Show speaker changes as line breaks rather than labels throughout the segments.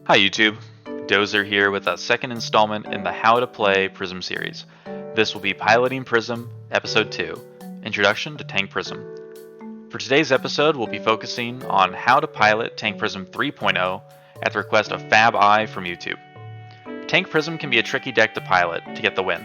Hi YouTube, Dozer here with a second installment in the How to Play Prism series. This will be Piloting Prism, Episode 2, Introduction to Tank Prism. For today's episode, we'll be focusing on how to pilot Tank Prism 3.0 at the request of FabI from YouTube. Tank Prism can be a tricky deck to pilot to get the win.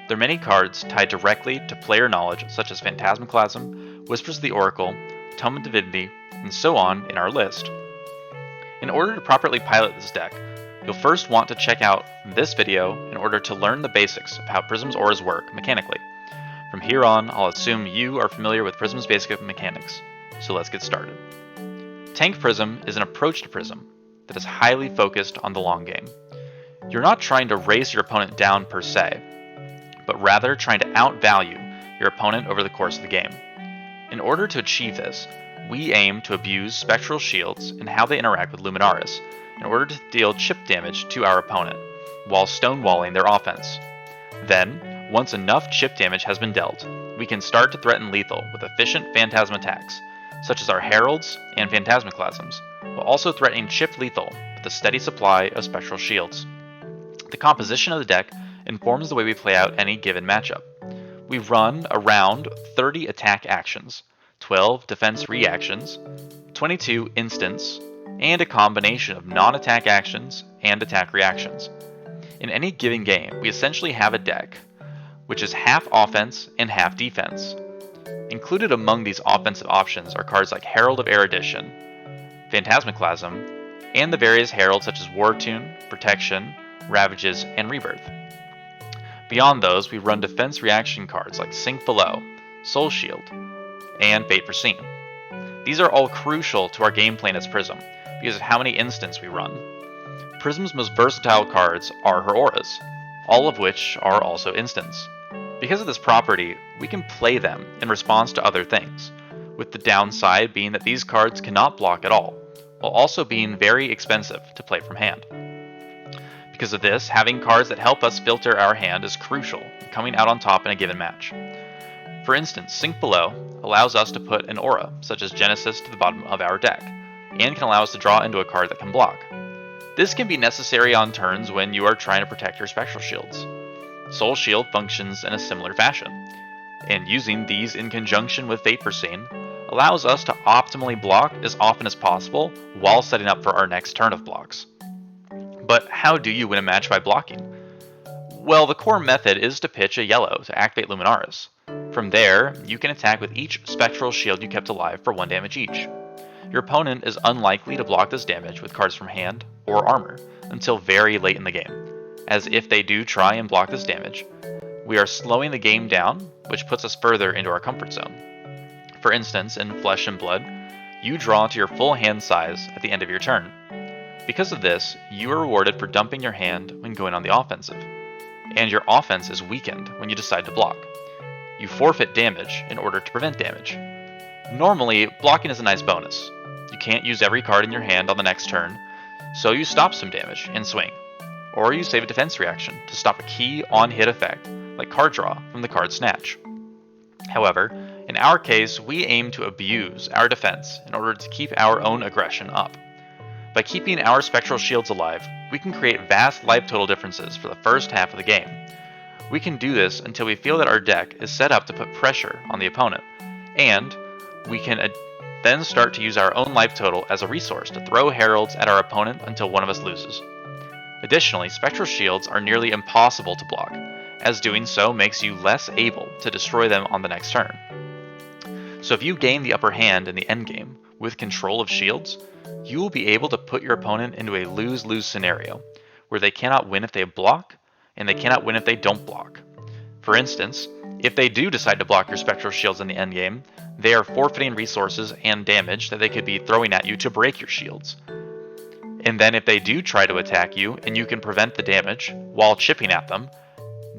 There are many cards tied directly to player knowledge such as Fantasmaclasm, Whispers of the Oracle, Tome of Divinity, and so on in our list. In order to properly pilot this deck, you'll first want to check out this video in order to learn the basics of how Prism's auras work mechanically. From here on, I'll assume you are familiar with Prism's basic mechanics, so let's get started. Tank Prism is an approach to Prism that is highly focused on the long game. You're not trying to race your opponent down per se, but rather trying to outvalue your opponent over the course of the game. In order to achieve this, we aim to abuse spectral shields and how they interact with Luminaris in order to deal chip damage to our opponent, while stonewalling their offense. Then, once enough chip damage has been dealt, we can start to threaten lethal with efficient phantasm attacks, such as our Heralds and Fantasmaclasms, while also threatening chip lethal with a steady supply of spectral shields. The composition of the deck informs the way we play out any given matchup. We run around 30 attack actions, 12 defense reactions, 22 instants, and a combination of non-attack actions and attack reactions. In any given game, we essentially have a deck which is half offense and half defense. Included among these offensive options are cards like Herald of Erudition, Fantasmaclasm, and the various heralds such as Wartune, Protection, Ravages, and Rebirth. Beyond those, we run defense reaction cards like Sink Below, Soul Shield, and Fate Foreseen. These are all crucial to our game plan as Prism, because of how many instants we run. Prism's most versatile cards are her auras, all of which are also instants. Because of this property, we can play them in response to other things, with the downside being that these cards cannot block at all, while also being very expensive to play from hand. Because of this, having cards that help us filter our hand is crucial in coming out on top in a given match. For instance, Sink Below allows us to put an aura, such as Genesis, to the bottom of our deck, and can allow us to draw into a card that can block. This can be necessary on turns when you are trying to protect your spectral shields. Soul Shield functions in a similar fashion, and using these in conjunction with Fate Foreseen allows us to optimally block as often as possible while setting up for our next turn of blocks. But how do you win a match by blocking? Well, the core method is to pitch a yellow to activate Luminaris. From there, you can attack with each spectral shield you kept alive for 1 damage each. Your opponent is unlikely to block this damage with cards from hand or armor until very late in the game, as if they do try and block this damage, we are slowing the game down, which puts us further into our comfort zone. For instance, in Flesh and Blood, you draw to your full hand size at the end of your turn. Because of this, you are rewarded for dumping your hand when going on the offensive, and your offense is weakened when you decide to block. You forfeit damage in order to prevent damage. Normally, blocking is a nice bonus. You can't use every card in your hand on the next turn, so you stop some damage and swing. Or you save a defense reaction to stop a key on-hit effect, like card draw from the card Snatch. However, in our case, we aim to abuse our defense in order to keep our own aggression up. By keeping our spectral shields alive, we can create vast life total differences for the first half of the game. We can do this until we feel that our deck is set up to put pressure on the opponent, and we can then start to use our own life total as a resource to throw heralds at our opponent until one of us loses. Additionally, spectral shields are nearly impossible to block, as doing so makes you less able to destroy them on the next turn. So if you gain the upper hand in the endgame with control of shields, you will be able to put your opponent into a lose-lose scenario, where they cannot win if they block, and they cannot win if they don't block. For instance, if they do decide to block your spectral shields in the endgame, they are forfeiting resources and damage that they could be throwing at you to break your shields. And then if they do try to attack you, and you can prevent the damage while chipping at them,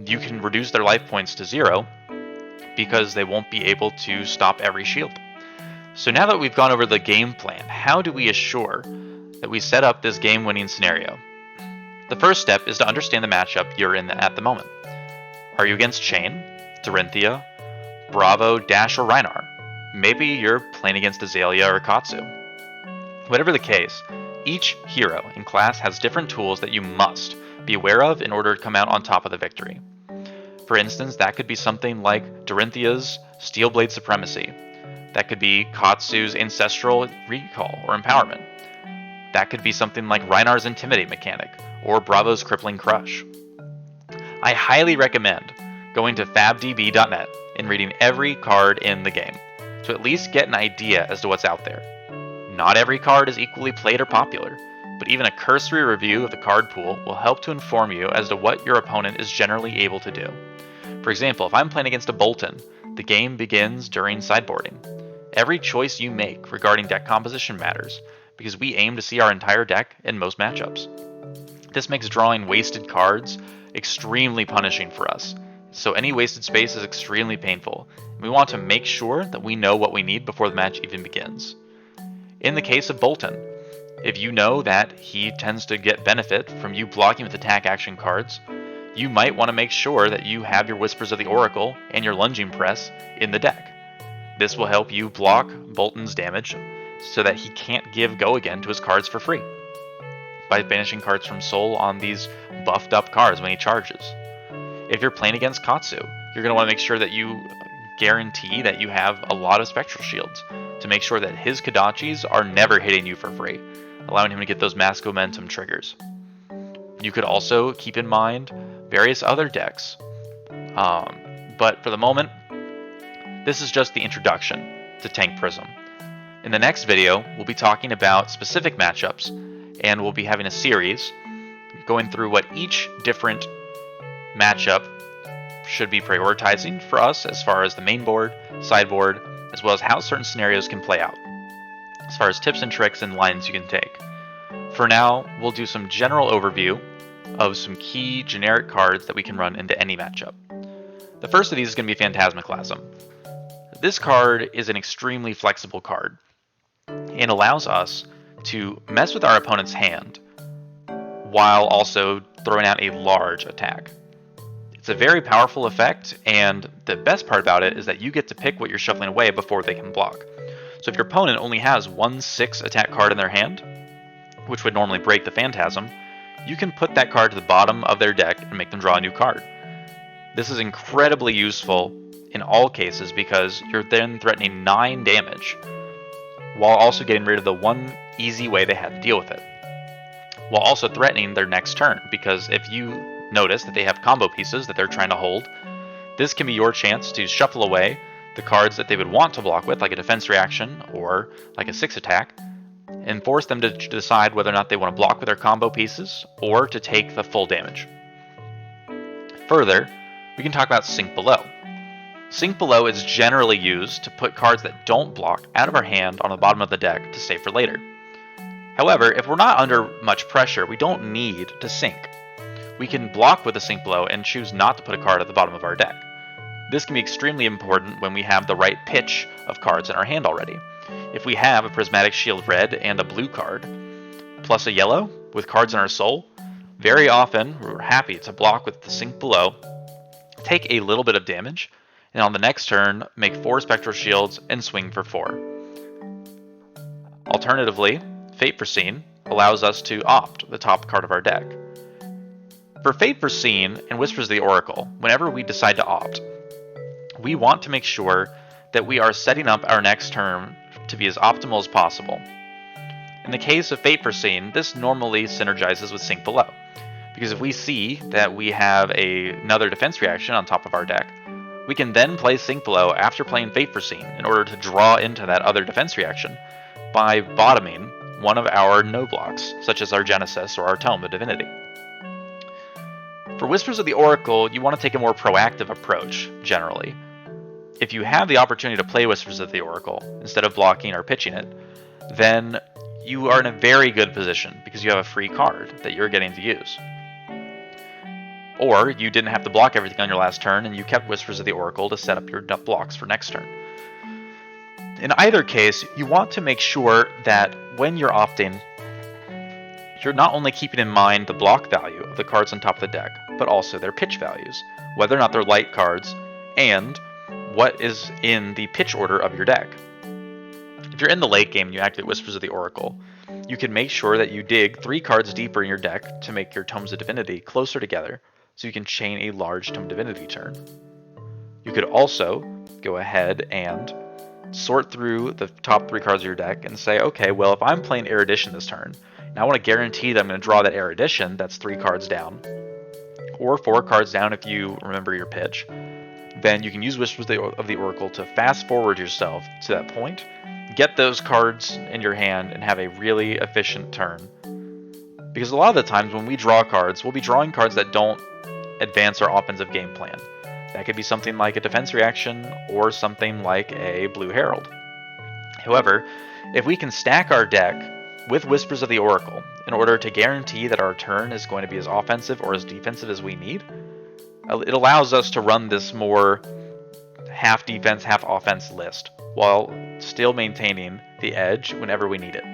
you can reduce their life points to 0, because they won't be able to stop every shield. So now that we've gone over the game plan, how do we assure that we set up this game-winning scenario? The first step is to understand the matchup you're in at the moment. Are you against Chain, Dorinthia, Bravo, Dash, or Rhinar? Maybe you're playing against Azalea or Katsu. Whatever the case, Each hero in class has different tools that you must be aware of in order to come out on top of the victory. For instance, that could be something like Dorinthia's Steelblade Supremacy. That could be Katsu's Ancestral Recall or Empowerment. That could be something like Reinar's Intimidate mechanic or Bravo's Crippling Crush. I highly recommend going to fabdb.net and reading every card in the game to at least get an idea as to what's out there. Not every card is equally played or popular, but even a cursory review of the card pool will help to inform you as to what your opponent is generally able to do. For example, if I'm playing against a Bolton, the game begins during sideboarding. Every choice you make regarding deck composition matters, because we aim to see our entire deck in most matchups. This makes drawing wasted cards extremely punishing for us, so any wasted space is extremely painful. We want to make sure that we know what we need before the match even begins. In the case of Bolton, if you know that he tends to get benefit from you blocking with attack action cards, you might want to make sure that you have your Whispers of the Oracle and your Lunging Press in the deck. This will help you block Bolton's damage so that he can't give Go Again to his cards for free by banishing cards from Soul on these buffed up cards when he charges. If you're playing against Katsu, you're going to want to make sure that you guarantee that you have a lot of Spectral Shields to make sure that his Kodachis are never hitting you for free, allowing him to get those Mask Momentum triggers. You could also keep in mind various other decks, but for the moment, this is just the introduction to Tank Prism. In the next video, we'll be talking about specific matchups, and we'll be having a series going through what each different matchup should be prioritizing for us as far as the main board, sideboard, as well as how certain scenarios can play out, as far as tips and tricks and lines you can take. For now, we'll do some general overview of some key generic cards that we can run into any matchup. The first of these is going to be Fantasmaclasm. This card is an extremely flexible card and allows us to mess with our opponent's hand while also throwing out a large attack. It's a very powerful effect, and the best part about it is that you get to pick what you're shuffling away before they can block. So if your opponent only has 1/6 attack card in their hand, which would normally break the Phantasm, you can put that card to the bottom of their deck and make them draw a new card. This is incredibly useful in all cases because you're then threatening 9 damage while also getting rid of the one easy way they had to deal with it, while also threatening their next turn, because if you notice that they have combo pieces that they're trying to hold, this can be your chance to shuffle away the cards that they would want to block with, like a defense reaction or like a 6 attack, and force them to decide whether or not they want to block with their combo pieces or to take the full damage. Further, we can talk about Sink Below. Sink Below is generally used to put cards that don't block out of our hand on the bottom of the deck to save for later. However, if we're not under much pressure, we don't need to sink. We can block with a Sink Below and choose not to put a card at the bottom of our deck. This can be extremely important when we have the right pitch of cards in our hand already. If we have a Prismatic Shield red and a blue card, plus a yellow with cards in our soul, very often we're happy to block with the Sink Below, take a little bit of damage, and on the next turn, make 4 Spectral Shields and swing for 4. Alternatively, Fate Foreseen allows us to opt the top card of our deck. For Fate Foreseen and Whispers of the Oracle, whenever we decide to opt, we want to make sure that we are setting up our next turn to be as optimal as possible. In the case of Fate Foreseen, this normally synergizes with Sink Below, because if we see that we have another defense reaction on top of our deck, we can then play Sink Below after playing Fate Foreseen in order to draw into that other defense reaction by bottoming one of our no blocks, such as our Genesis or our Tome of Divinity. For Whispers of the Oracle, you want to take a more proactive approach, generally. If you have the opportunity to play Whispers of the Oracle, instead of blocking or pitching it, then you are in a very good position because you have a free card that you're getting to use. Or you didn't have to block everything on your last turn and you kept Whispers of the Oracle to set up your blocks for next turn. In either case, you want to make sure that when you're opting, you're not only keeping in mind the block value of the cards on top of the deck, but also their pitch values, whether or not they're light cards, and what is in the pitch order of your deck. If you're in the late game and you activate Whispers of the Oracle, You can make sure that you dig 3 cards deeper in your deck to make your Tomes of Divinity closer together, so you can chain a large Tome of Divinity turn. You could also go ahead and sort through the top 3 cards of your deck and say, okay, well, if I'm playing Erudition this turn, and I want to guarantee that I'm going to draw that Erudition, that's 3 cards down, or 4 cards down if you remember your pitch, then you can use Whispers of the Oracle to fast forward yourself to that point, get those cards in your hand, and have a really efficient turn. Because a lot of the times when we draw cards, we'll be drawing cards that don't advance our offensive game plan. That could be something like a defense reaction or something like a Blue Herald. However, if we can stack our deck with Whispers of the Oracle in order to guarantee that our turn is going to be as offensive or as defensive as we need, it allows us to run this more half defense, half offense list while still maintaining the edge whenever we need it.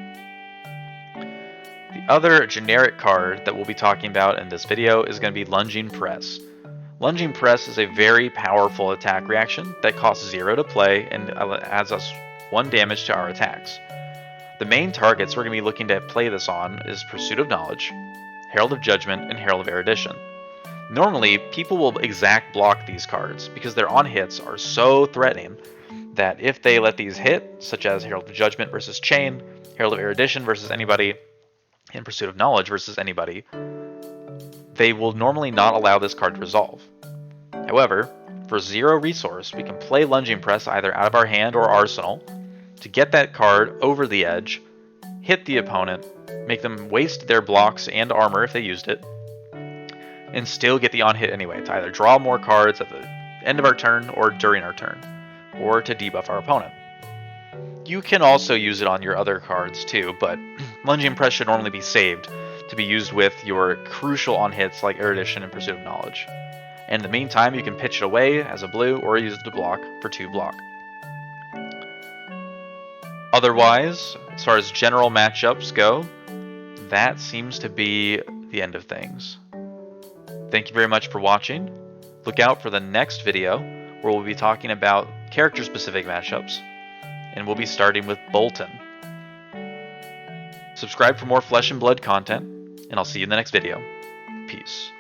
The other generic card that we'll be talking about in this video is going to be Lunging Press. Lunging Press is a very powerful attack reaction that costs 0 to play and adds us 1 damage to our attacks. The main targets we're going to be looking to play this on is Pursuit of Knowledge, Herald of Judgment, and Herald of Erudition. Normally, people will exact block these cards because their on-hits are so threatening that if they let these hit, such as Herald of Judgment versus Chain, Herald of Erudition versus anybody, and Pursuit of Knowledge versus anybody, they will normally not allow this card to resolve. However, for 0 resource, we can play Lunging Press either out of our hand or arsenal to get that card over the edge, hit the opponent, make them waste their blocks and armor if they used it, and still get the on-hit anyway, to either draw more cards at the end of our turn or during our turn, or to debuff our opponent. You can also use it on your other cards too, but Lunging Press should normally be saved to be used with your crucial on-hits like Erudition and Pursuit of Knowledge. And in the meantime, you can pitch it away as a blue or use it to block for 2 block. Otherwise, as far as general matchups go, that seems to be the end of things. Thank you very much for watching. Look out for the next video where we'll be talking about character-specific matchups, and we'll be starting with Boltyn. Subscribe for more Flesh and Blood content, and I'll see you in the next video. Peace.